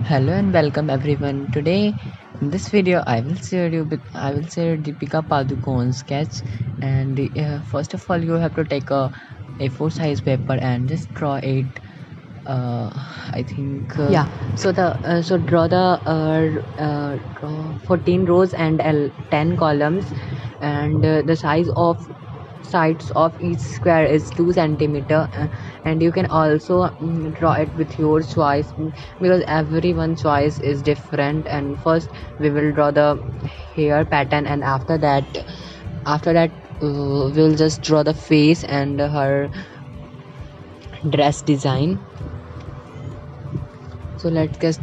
Hello and welcome everyone. Today in this video I will share Deepika Padukone's sketch, and first of all you have to take a4 size paper and just draw it. Uh, I think Yeah, so draw the draw 14 rows and 10 columns, and the sides of each square is 2 centimeter, and you can also draw it with your choice, because everyone's choice is different. And first we will draw the hair pattern, and after that we'll just draw the face and her dress design. So let's get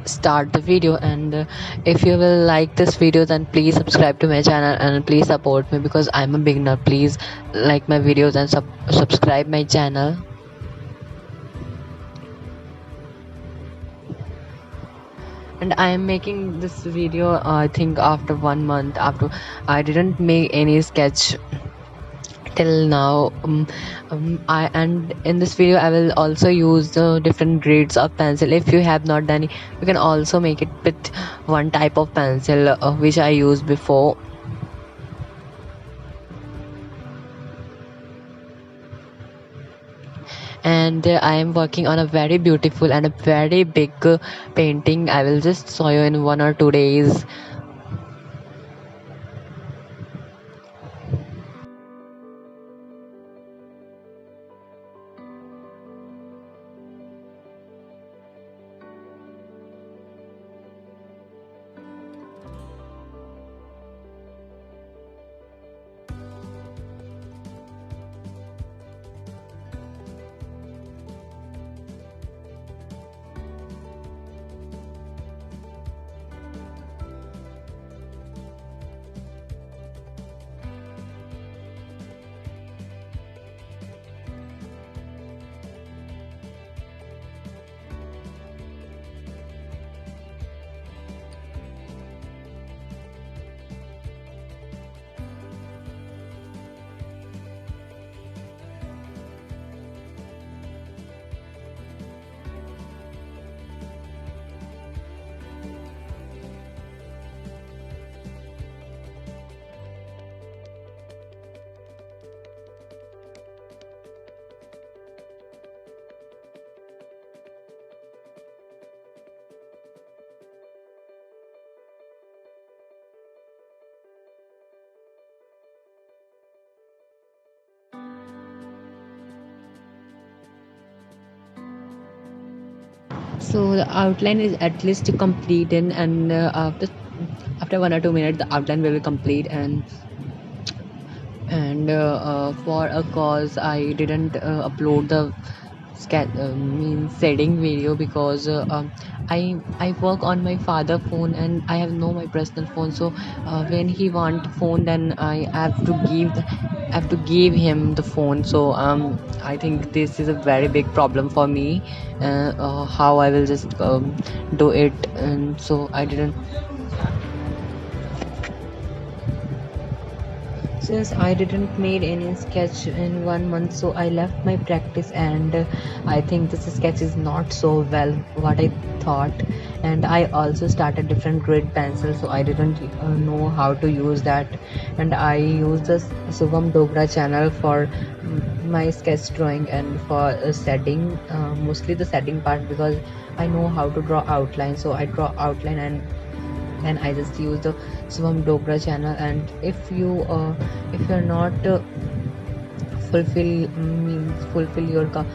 start the video. And if you will like this video, then please subscribe to my channel and please support me, because I'm a beginner. Please like my videos and subscribe my channel. And I am making this video, I think after 1 month, after I didn't make any sketch till now. I and in this video I will also use the different grades of pencil. If you have not done it, you can also make it with one type of pencil, which I used before. And I am working on a very beautiful and a very big painting. I will just show you in 1 or 2 days. So the outline is at least completed, and after 1 or 2 minutes the outline will be complete. And for a cause I didn't upload the means setting video, because I work on my father phone and I have no my personal phone. So when he want phone, then I have to give him the phone. So I think this is a very big problem for me. How I will just do it. And so I didn't, since I didn't made any sketch in 1 month, so I left my practice. And I think this sketch is not so well what I thought. And I also started different grid pencil, so I didn't know how to use that. And I used the Subham Dogra channel for my sketch drawing and for setting, mostly the setting part, because I know how to draw outline. So I draw outline, and I just use the Swam Dogra channel. And if you're not fulfill your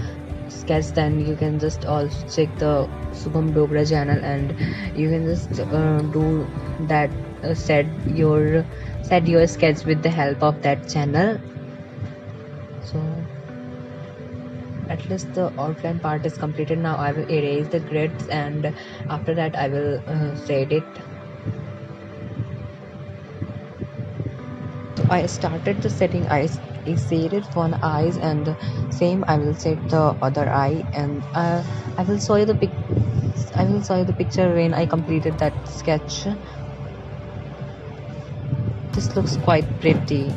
sketch, then you can just also check the Subham Dogra channel, and you can just do that, set your sketch with the help of that channel. So at least the outline part is completed. Now I will erase the grids, and after that I will shade it. I started the setting. I shaded one eyes, and same I will set the other eye. And I will show you the picture when I completed that sketch. This looks quite pretty.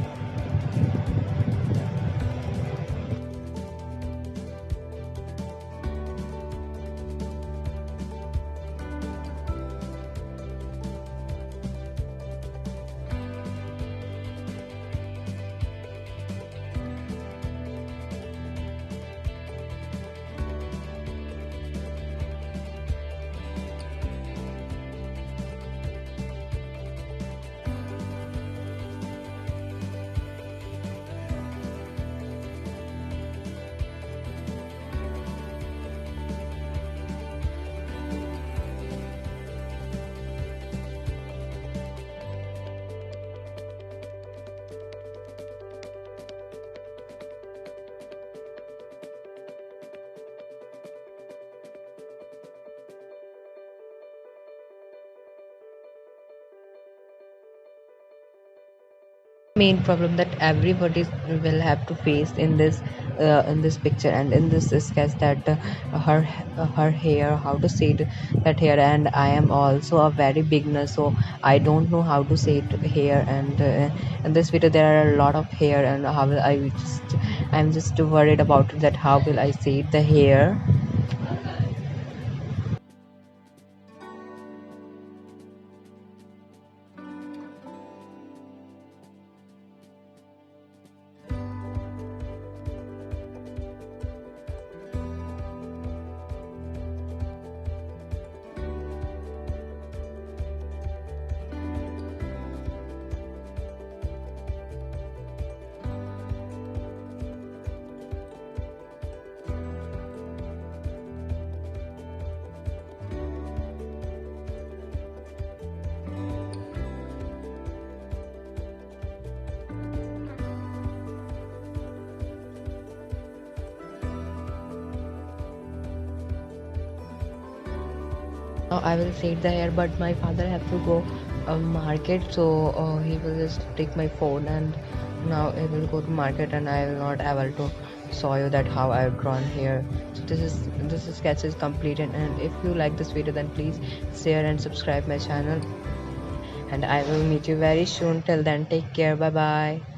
main problem that everybody will have to face in this picture and in this sketch, that her hair, how to say that hair. And I am also a very beginner, so I don't know how to say it hair. And in this video there are a lot of hair, and how will I just, I'm just worried about it, that how will I say the hair. Now I will fade the hair, but my father have to go market, so he will just take my phone, and now I will go to market, and I will not able to show you that how I've drawn here. So this sketch is completed, and if you like this video, then please share and subscribe my channel, and I will meet you very soon. Till then, take care. Bye bye.